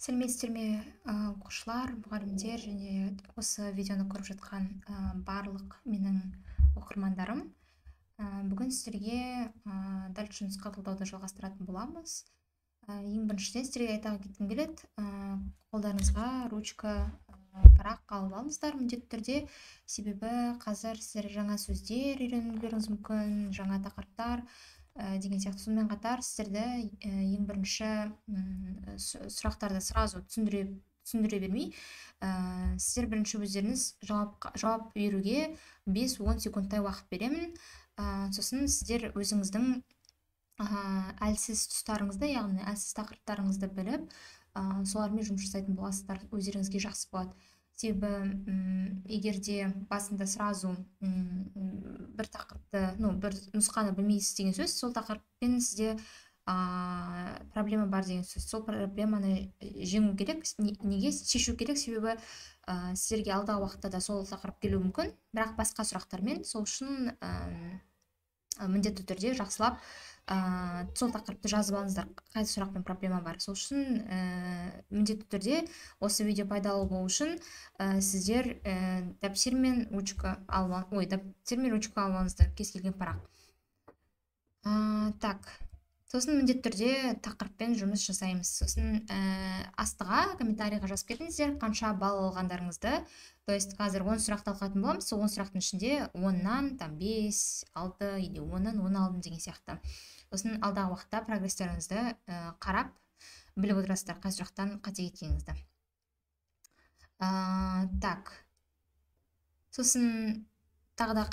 Сәлеметсіздер ме, оқушылар, мұғалімдер және осы видеоны көріп жатқан барлық менің оқырмандарым. Бүгін сіздерге дәл нұсқа талдауды жалғастыратын боламыз. Ең біріншіден сіздерге айта кеткім келеді, қолдарыңызға ручка, парақ алып алыңыздар міндетті түрде, себебі қазір сіздер жаңа сөздер үйренулеріңіз мүмкін, жаңа тақырыптар деген сияқты. Сонымен қатар сіздерді ең бірінші сұрақтарды сразу түсіндіре бермей, сіздер бірінші өздеріңіз жауап беруге 5-10 секундтай уақыт беремін. Сосын сіздер өзіңіздің әлсіз тұстарыңызды, яғни әлсіз тақырыптарыңызды біліп, солармен жұмыс жасайтын боласыздар, өздеріңізге жақсы болады. Себебі егерде басында сразу бір тақырыпты, бір нұсқаны білмейсіз деген сөз, сол тақырыппен сізде проблема бар деген сөз. Сол проблеманы жеңу керек, неге шешу керек, себебі сіздерге алдағы уақытта да сол тақырып келуі мүмкін, бірақ басқа сұрақтармен. Сол үшін міндетті түрде жақсылап сол тақырыпты жазып алыңыздар, қайсы сұрақпен проблема бар. Сол үшін міндетті түрде осы видео пайдалы болу үшін сіздер дәптер мен ручка алып алыңыздар, кез келген парақ. Так, сосын міндетті түрде тақырыппен жұмыс жасаймыз. Сосын астыға комментарийға жазып кетіңіздер қанша балл алғандарыңызды. То есть қазір 10 сұрақ талқылайтын боламыз, сол 10 сұрақтың ішінде 10-нан 5, 6 или 10-нан 10 алдым деген сияқты. Сосын алдағы уақытта прогрестеріңізді қарап біліп отырасыздар, қай сұрақтан қате кеткеніңізді. Так, сосын тағы да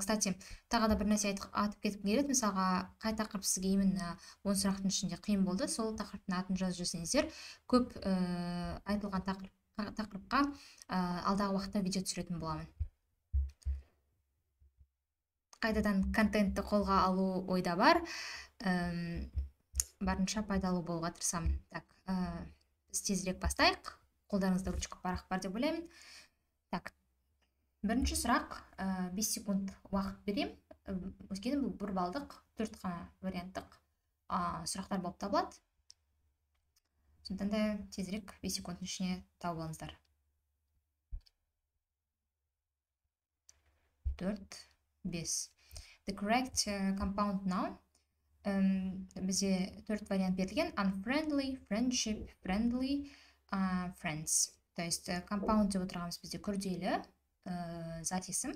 кстати, тағы да бір нәрсе атып кетіп келеді. Мысалға, қай тақырып сізге именно 10 сұрақтың ішінде қиын болды, сол тақырыптың атын жазып жүрсеңіздер, көп айтылған тақырыпқа алдағы уақытта видео түсіретін боламын. Қайтадан контентті қолға алу ойда бар, барынша пайдалы болуға тырысамын. Так, біз тезірек бастайық. Қолдарыңызда ручка, парақ бар деп ойлаймын. Так, бірінші сұрақ, 5 секунд уақыт берем. Өйткені бұл 1 балдық, 4 қана варианттық сұрақтар болып табылады. Сондықтан да тезірек 5 секундтың ішіне тауып алыңыздар. 4, 5. The correct compound noun. Бізде 4 вариант берілген: unfriendly, friendship, friendly, friends. То есть compound деп отырғанымыз бізде күрделі зат есім.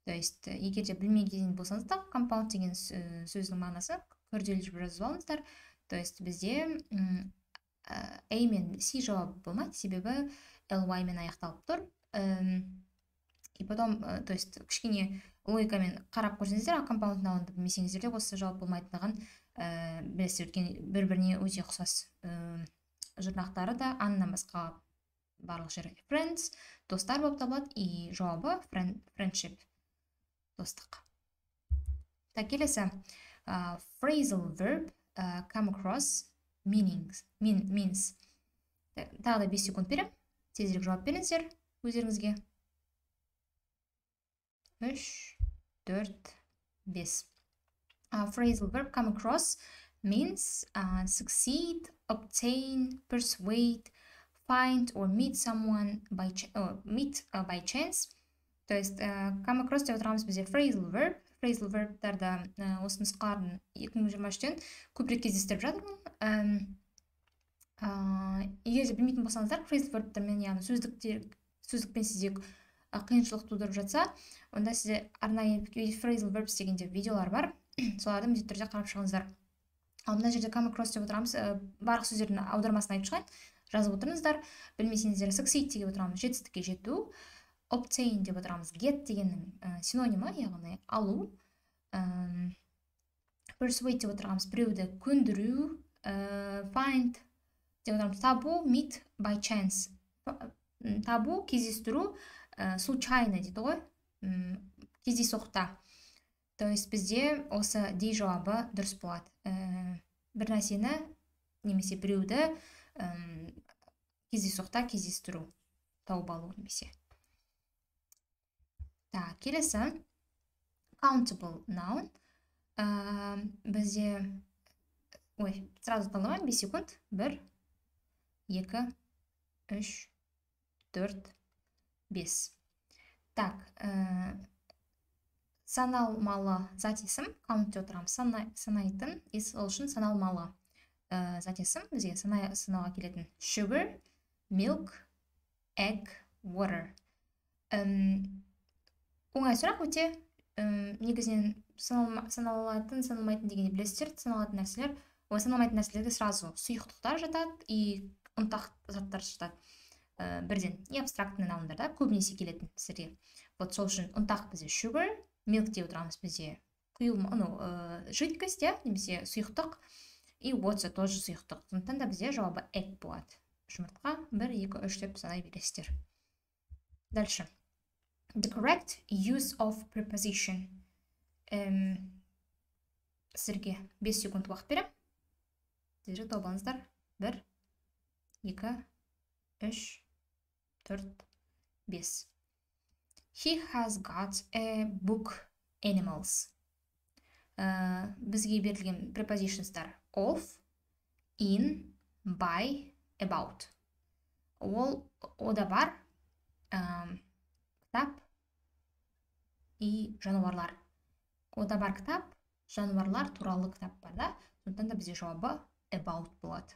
То есть егер де білмеген болсаңыз да, compound деген сөздің мағынасы күрделі деп жазып алыңыздар. То есть бізде A мен C жауабы болмайды, себебі ly мен аяқталып тұр. И потом, то есть кішкене логикамен қарап көрсеңіздер, compound noun'ды білмесеңіздер де осы жауап болмайтындығын білесіздер, өйткені бір-біріне өте ұқсас. Жұрнақтары да аннан басқа барлық жері friends, достар болып табылады, и жауабы friendship, достық. Так, келесі, phrasal verb come across means. Тағы да 5 секунд берем, тезірек жауап беріңіздер өздеріңізге. 3, 4, 5. Phrasal verb come across means succeed, obtain, persuade, find or meet someone by chance. То есть come across деп отырғанымыз бізде phrasal verb. Phrasal verb-тарда осы нұсқаларын 2023-тен көбірек кездестіріп жатырмын. Егер де білмейтін болсаңыздар, phrasal verb-тармен, яғни сөздікпен сізде қиыншылық тудырып жатса, онда сізде арнайы phrasal verbs дегенде видеолар бар, соларды міндетті түрде қарап шығыңыздар. Ал мына жерде come across деп отырғанымыз барлық сөздердің аудармасын айтып шығайын, жазып отырыңыздар. Білмесеңіздер, succeed деп отырғанымыз жетістікке жету, obtain деп отырғанымыз get дегеннің синонимі, яғни алу, persuade деп отырғанымыз біреуді көндіру, find деп отырғанымыз табу, meet by chance, табу, кездестіру, случайно дейді ғой, кездейсоқта. То есть бізде осы D жауабы дұрыс болады. Бір нәрсені немесе біреуді кездейсоқта кездестіру, тауып алу немесе. Так, келесі, countable noun. Бізде, сразу талдамайын, 5 секунд. 1, 2, 3, 4, 5. Так, саналмалы зат есім, count деп отырамыз, санайтын, ол үшін саналмалы зат есім бізге санауға келетін. Sugar, milk, egg, water. Оңай сұрақ өте. Негізінен саналатын, саналмайтын дегенде білесіздер, саналатын нәрселер, саналмайтын нәрселерге сразу сұйықтықтар жатады и ұнтақ заттар жатады. Бірден и абстрактный наундар да көбінесе келетін сіздерге. Вот сол үшін ұнтақ бізде sugar, milk деп отырамыз бізде жидкость, немесе сұйықтық, и water тоже сұйықтық. Сондықтан да бізде жауабы egg болады. Жұмыртқа 1, 2, 3 деп санай бересіздер. Дальше. The correct use of preposition. Сіздерге 5 секунд уақыт берем. Сіздер тауып алыңыздар. 1, 2, 3, 4, 5. He has got a book, animals. Бізге берілген prepositionстар of, in, by, about. Ода бар кітап и жануарлар. Ода бар кітап, жануарлар туралы кітап бар да. Сондықтан да бізде жауабы about болады.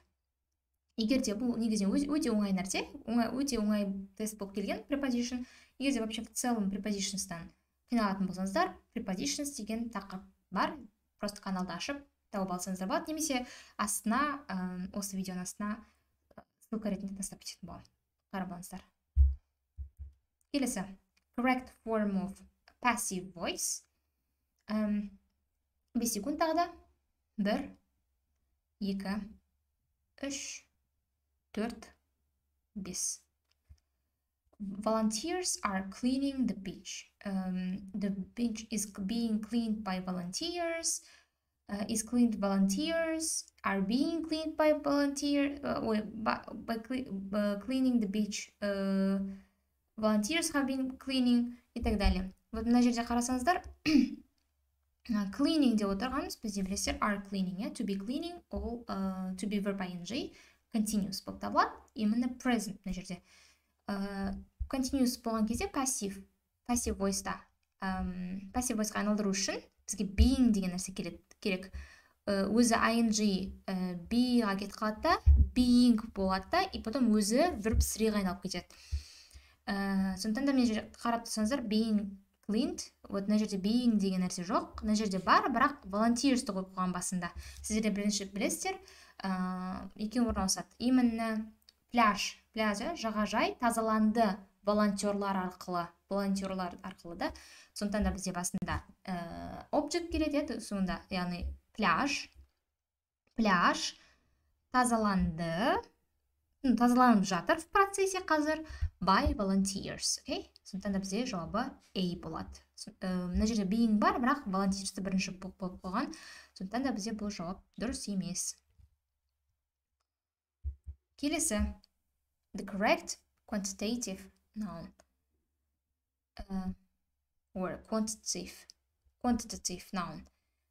Егер де бұл негізінен өте оңай нәрсе, өте оңай тест болып келген preposition. Егер де вообще в целом prepositionстан қиналатын болсаңыздар, prepositions деген тақырып бар. Просто каналды ашып тауып алсаңыздар болады. Немесе астына, осы видеоның астына ссылка ретінде тастап кететін боламын. Қарап алыңыздар. Келесі. Correct form of passive voice. 5 секунд тағы да. 1, 2, 3, 4, 5. Volunteers are cleaning the beach. The beach is being cleaned by volunteers. Is cleaned volunteers. Are being cleaned by volunteers. By cleaning the beach. Volunteers have been cleaning и так далее. Вот мына жерде қарасаңыздар, cleaning деп отырғанымыз бізде білесіздер are cleaning, to be cleaning, all to be verb ing continuous болып табылады. Именно present мына жерде. Continuous болған кезде passive voice-та. Passive voice-ға айналдыру үшін бізге being деген нәрсе керек. Өзі ing be-ға кетіп қалады да, being болады да, и потом өзі verb 3-ға айналып кетеді. Сондықтан да мен жерде қарап тұрсаңыздар, being cleaned, вот мына жерде being деген нәрсе жоқ. Мына жерде бар, бірақ volunteers-ті қойып қойған басында. Сіздер бірінші білесіздер, екеуі орналасады. Именно пляж, жағажай тазаланды волонтерлар арқылы да. Сондықтан да бізде басында object келеді, соңында, яғни пляж тазаланып жатыр в процессе қазір by volunteers, окей? Сондықтан да бізде жауабы A болады. Мына жерде being бар, бірақ volunteers-ті бірінші болып қойған. Сондықтан да бізде бұл жауап дұрыс емес. Келесі. The correct quantitative noun. Or quantitative noun.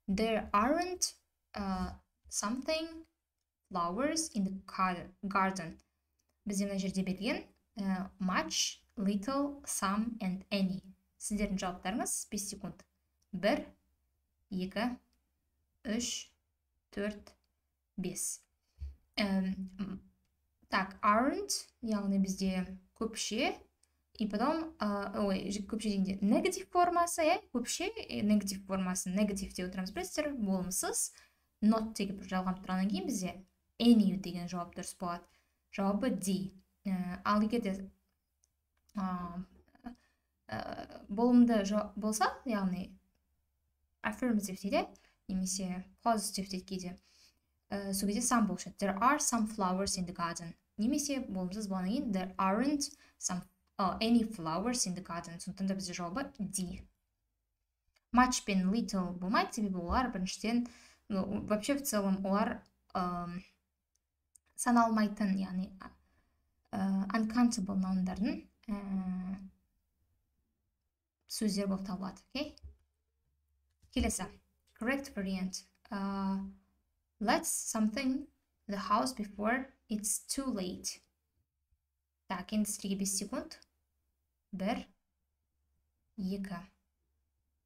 There aren't something flowers in the garden. Бізде мына жерде берген much, little, some and any. Сіздердің жауаптарыңыз 5 секунд. 1, 2, 3, 4, 5. Так, aren't, яғни бізде көпше, и потом, көпше дегенде негатив формасы, көпше, негатив формасы, негатив деп отырамыз, білесіздер, болымсыз, not тегіп жалғанып тұрғаннан кейін бізде any деген жауап дұрыс болады. Жауабы D. Ал егер де болымды болса, яғни affirmative дейді, немесе positive дейді кейде, сол кезде some болушы. There are some flowers in the garden. Немесе болымсыз болғаннан кейін there aren't any flowers in the garden. Сондықтан да бізде жауабы D. Much пен little болмайды, себебі олар біріншіден, вообще в целом олар саналмайтын, яғни uncountable наундардың сөздер болып табылады, окей? Келесі. Correct variant. Let's something the house before it's too late. Так, енді сіздерге 5 секунд. 1, 2,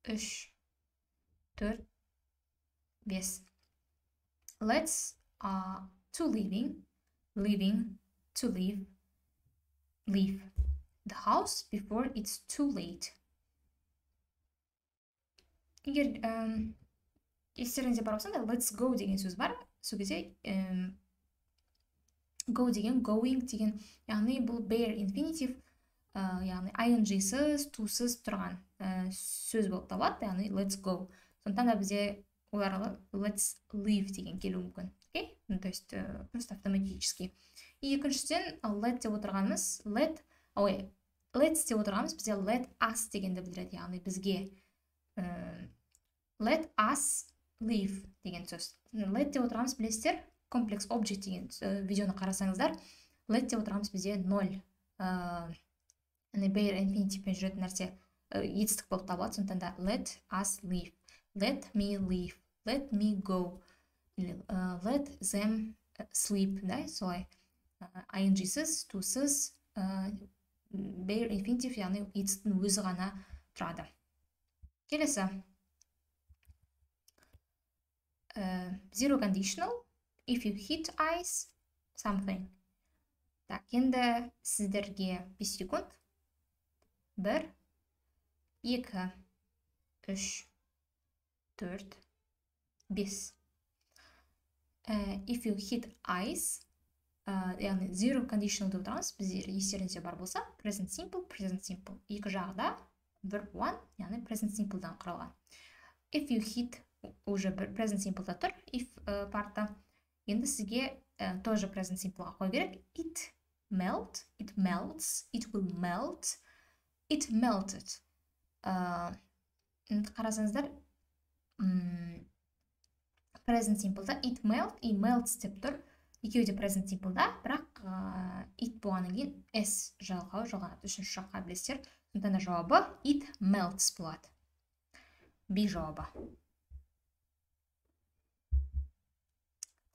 3, 4, 5. Let's to leave the house before it's too late. Егер естеріңізде бар болса, let's go деген сөз бар. Сол кезде go деген, going деген, яғни бұл bare infinitive, яғни ing-сіз, to-сыз тұрған сөз болып табылады, яғни let's go. Сондықтан да бізде оларға let's leave деген келуі мүмкін. Окей? То есть просто автоматически. И екіншіден let деп отырғанымыз, let's деп отырғанымыз бізде let us дегенді білдіреді, яғни бізге. Let us leave деген сөз. Let деп отырғанымыз білесіздер, complex object деген видеоны қарасаңыздар, let деп отырғанымыз бізде 0. Bare infinitive-пен жүретін нәрсе етістік болып табылады. Сондықтан да let us leave, let me leave, let me go, let them sleep, да, солай. ing-сіз, to-сыз, bare infinitive, яғни етістіктің өзі ғана тұрады. Келесі. Zero conditional, if you hit ice, something. Так, енді сіздерге 5 секунд. 1, 2, 3, 4, 5. If you hit ice, яғни zero conditional деп отырмыз, біздер естеріңізде бар болса, present simple. Екі жағда verb one, яғни present simple'дан құралған. If you hit, уже present simple'да тұр, if партта. Енді сізге тоже present simple'ға қой керек. It melts, it will melt, it melted. Қарасаңыздар, present simple'да it melts деп тұр. Екеуі де present simple'да, бірақ it болғаннан кейін s жалғау жалғанады. Үшінші жаққа білесіздер. Сондықтан да жауабы it melts болады. B жауабы.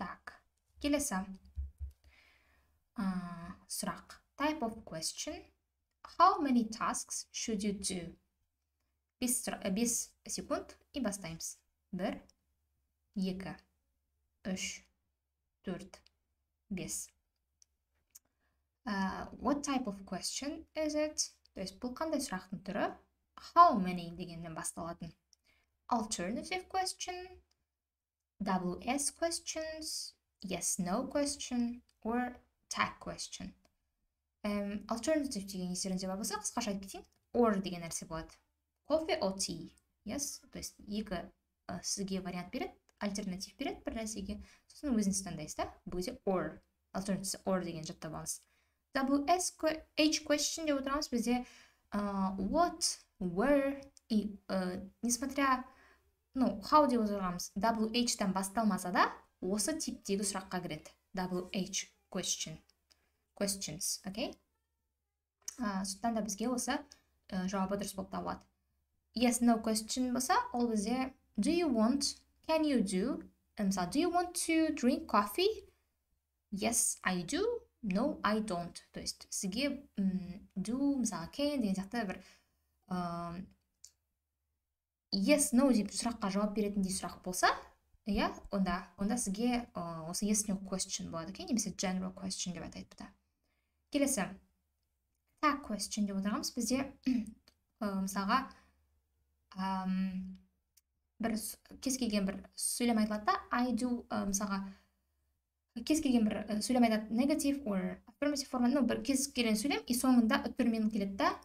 Так, келесі сұрақ. Type of question. How many tasks should you do? 5 секунд и бастаймыз. 1, 2, 3, 4, 5. What type of question is it? То есть бұл қандай сұрақтың түрі? How many дегеннен басталатын. Alternative question, WS questions, yes, no question, or tag question. Alternative деген естеріңізде бар болса, қысқаша айтып кетейін. Or деген нәрсе болады. Coffee or tea. Yes, то есть екі сізге вариант береді, альтернатив береді бір нәрсеге. Сосын өзіңіз таңдайсыз, да? Бұл кезде or, alternative or деген жаттап алыңыз. WH question деп отырамыз бізде what, where и несмотря, how деп отырамыз, WH-тан басталмаса да, осы типтегі сұраққа кіреді. WH questions, окей? Сондықтан да бізге осы жауабы дұрыс болып табылады. Yes, no question болса, ол бізде do you want, can you do, мысалы, do you want to drink coffee? Yes, I do. No, I don't. То есть сізге do, мысалы, can деген сияқты бір yes, no деп сұраққа жауап беретіндей сұрақ болса, иә, онда сізге осы yes, no question болады, окей? Немесе general question деп атайды бұда. Келесі, tag question деп отырғанымыз бізде мысалға кез келген бір сөйлем айтылады да, I do, мысалға кез келген бір сөйлем айтады negative or affirmative форма, бір кез келген сөйлем, и соңында үтірмен келеді да,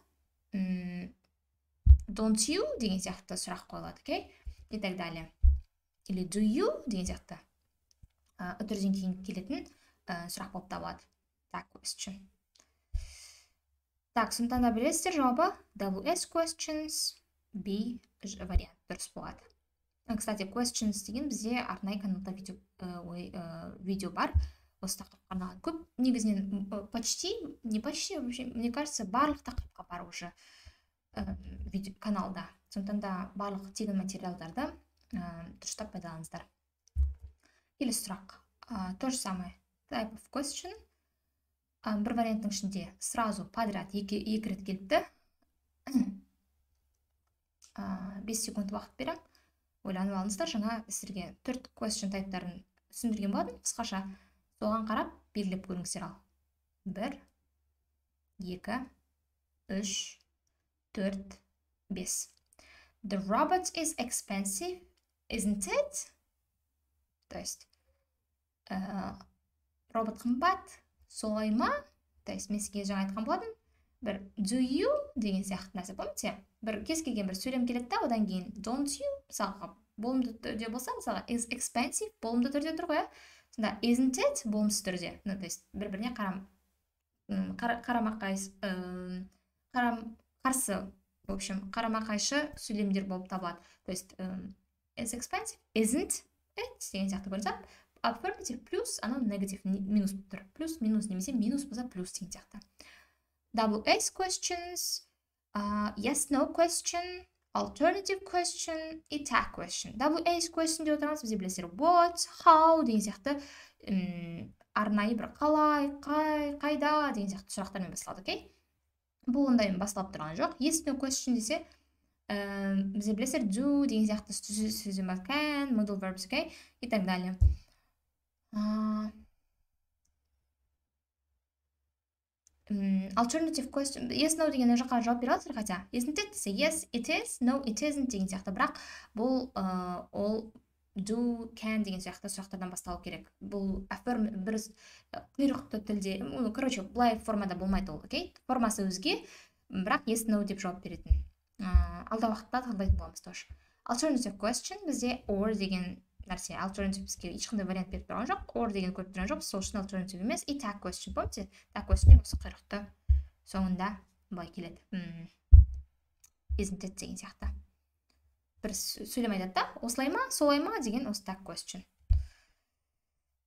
don't you деген сияқты сұрақ қойылады, окей? И так далее. Или do you деген сияқты үтірден кейін келетін сұрақ болып табылады. Tag question. Так, сондықтан да білесіздер жауабы WS questions, B вариант дұрыс болады. Кстати, questions деген бізде арнайы каналда видео бар. Осы тақырыпқа арналған көп. Негізінен не почти, вообще, мне кажется, барлық тақырыпқа бар уже каналда. Сондықтан да барлық тегін материалдарды дұрыстап пайдаланыңыздар. Келесі сұрақ. То же самое. type of question. Бір варианттың ішінде сразу подряд екі рет келіпті. 5 секунд уақыт берем. Ойланып алыңыздар, жаңа сіздерге 4 question тайптарын түсіндірген болдым қысқаша. Соған қарап белгілеп көріңіздер ал. 1, 2, 3, 4, 5. The robot is expensive, isn't it? То есть, робот қымбат, солай ма? То есть, мен сізге жаңа айтқан болдым. Бір do you деген сияқты нәрсе, помните? Бір кез келген бір сөйлем келеді да, одан кейін don't you, мысалға болымды түрде болса, мысалға is expensive болымды түрде тұр ғой, сонда isn't it болымсыз түрде. Ну, то есть бір-біріне қарсы, в общем, қарама-қайшы сөйлемдер болып табылады. То есть is expensive, isn't it деген сияқты көрінсек, affirmative плюс, анау negative минус болып тұр. Плюс, минус немесе минус болса плюс деген сияқты. WH questions, yes, no question, alternative question, и tag question. WH question деп отырамыз, бізде білесіздер what, how деген сияқты арнайы бір қалай, қайда деген сияқты сұрақтармен басталады, окей? Бұл ондаймен басталып тұрған жоқ. Yes, no question десе, бізде білесіздер do деген сияқты сөзден бар, can, modal verbs, окей? И так далее. Alternative question, yes, no деген жаққа жауап бере аласыздар, хотя isn't it десе yes, it is, no, it isn't деген сияқты, бірақ бұл all, do, can деген сияқты сұрақтардан басталу керек. Бұл affirm бір құйрықты тілде, короче, былай формада болмайды ол, окей? Формасы өзге, бірақ yes, no деп жауап беретін. Алда уақытта талдайтын боламыз тоже. Alternative question бізде or деген нәрсе, alternative бізге ешқандай вариант беріп тұрған жоқ, or деген көріп тұрған жоқ, сол үшін alternative емес. И tag question, помните? Tag question осы құйрықты соңында былай келеді. Isn't it деген сияқты. Бір сөйлем айтады да, осылай ма, солай ма деген осы tag question.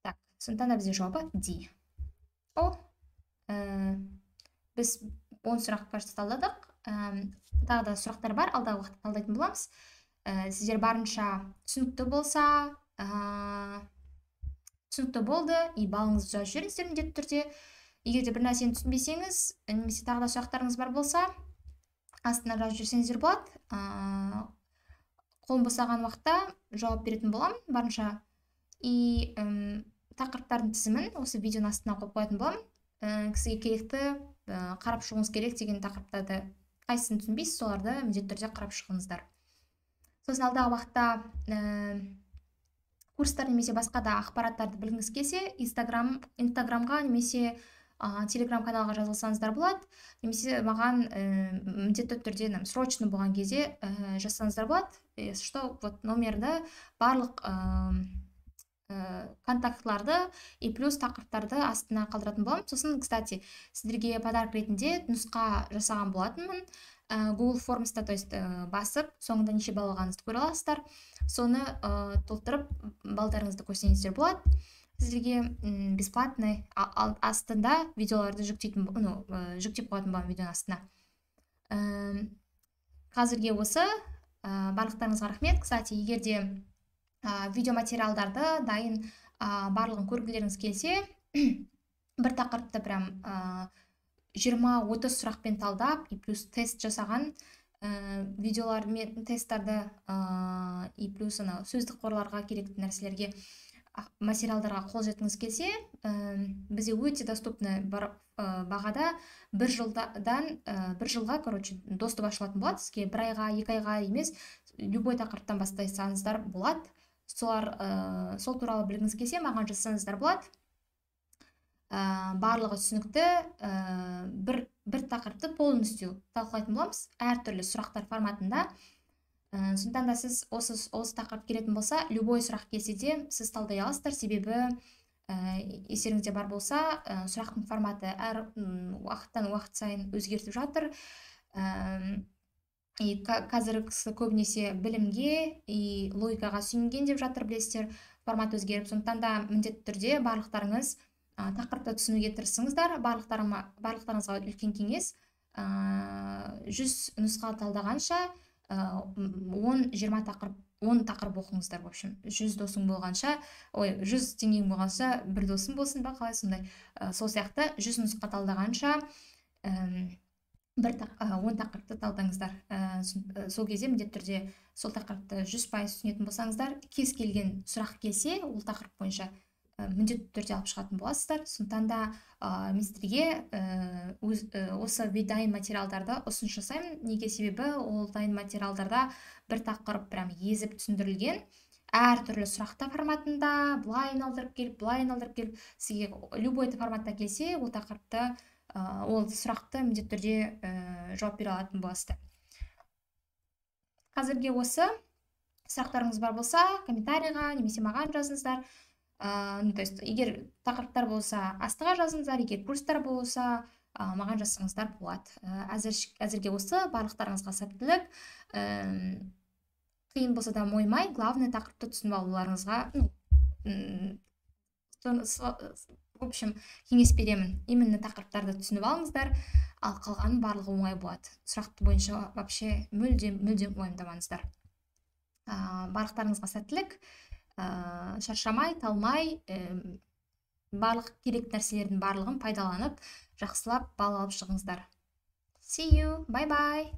Так, сондықтан да бізде жауабы D. Біз 10 сұрақ кажется талдадық. Тағы да сұрақтар бар, алдағы уақытта талдайтын боламыз. Сіздер барынша түсінікті болса, түсінікті болды, и балыңызды жазып жіберіңіздер міндетті түрде. Егер де бір нәрсені түсінбесеңіз, немесе тағы да сұрақтарыңыз бар болса, астына жазып жүрсеңіздер болады. Қолым босаған уақытта жауап беретін боламын барынша. И тақырыптардың тізімін осы видеоның астына қойып қоятын боламын. Кісіге керекті, қарап шығуыңыз керек деген тақырыптарды қайсысын түсінбейсіз, соларды міндетті түрде қарап шығыңыздар. Сосын алдағы уақытта курстар немесе басқа да ақпараттарды білгіңіз келсе, инстаграмға немесе телеграм каналға жазылсаңыздар болады, немесе маған міндетті түрде срочно болған кезде жазсаңыздар болады, что вот номерді барлық контактларды и плюс тақырыптарды астына қалдыратын боламын. Сосын, кстати, сіздерге подарок ретінде нұсқа жасаған болатынмын. Google Forms'та, то есть басып, соңында неше балл алғаныңызды көре аласыздар. Соны толтырып, балдарыңызды көрсеңіздер болады. Сіздерге бесплатный астында видеоларды жүктеп қоятын боламын видеоның астына. Қазірге осы, барлықтарыңызға рахмет. Кстати, егер де видеоматериалдарды дайын барлығын көргілеріңіз келсе, бір тақырыпты прям 20-30 сұрақпен талдап, и плюс тест жасаған видеолар мен тесттарды и плюс сөздік қорларға керекті нәрселерге материалдарға қол жеткіңіз келсе, бізде өте доступны бағада бір жылға, короче, доступ ашылатын болады. Сізге 1 айға, 2 айға емес, любой тақырыптан бастасаңыздар болады. Сол туралы білгіңіз келсе, маған жазсаңыздар болады. Барлығы түсінікті, бір тақырыпты полностью талқылайтын боламыз, әртүрлі сұрақтар форматында. Сондықтан да сіз осы тақырып келетін болса, любой сұрақ келсе де сіз талдай аласыздар, себебі естеріңізде бар болса, сұрақтың форматы әр уақыттан уақыт сайын өзгертіп жатыр. Қазіргісі көбінесе білімге и логикаға сүйенген деп жатыр, білесіздер, формат өзгеріп. Сондықтан да міндетті түрде барлықтарыңыз тақырыпты түсінуге тырысыңыздар. Барлықтарыңызға үлкен кеңес, 100 нұсқа талдағанша 10-20 тақырып 10 тақырып оқыңыздар. В общем, 100 досың болғанша, 100 теңгең болғанша бір досың болсын ба, қалай сондай. Сол сияқты 100 нұсқа талдағанша 10 тақырыпты талдаңыздар. Сол кезде міндетті түрде сол тақырыпты 100% түсінетін болсаңыздар, кез келген сұрақ келсе ол тақырып бойынша міндетті түрде алып шығатын боласыздар. Сондықтан да мен сіздерге осы дайын материалдарды ұсыныс жасаймын. Неге? Себебі ол дайын материалдарда бір тақырып прям езіп түсіндірілген, әртүрлі сұрақтар форматында, былай айналдырып келіп, сізге любой форматта келсе, ол тақырыпты, ол сұрақты міндетті түрде жауап бере алатын боласыздар. Қазірге осы. Сұрақтарыңыз бар болса, комментарийға немесе маған жазыңыздар. То есть, егер тақырыптар болса, астыға жазыңыздар, егер курстар болса, маған жазсаңыздар болады. Әзірге осы. Барлықтарыңызға сәттілік. Қиын болса да мойымай, главный тақырыпты түсініп алуларыңызға, в общем, кеңес беремін. Именно тақырыптарды түсініп алыңыздар, ал қалғанын барлығы оңай болады. Сұрақты бойынша вообще мүлдем уайымдамаңыздар. Барлықтарыңызға сәттілік. Шаршамай, талмай, барлық керек нәрселердің барлығын пайдаланып, жақсылап бал алып шығыңыздар. See you, bye bye.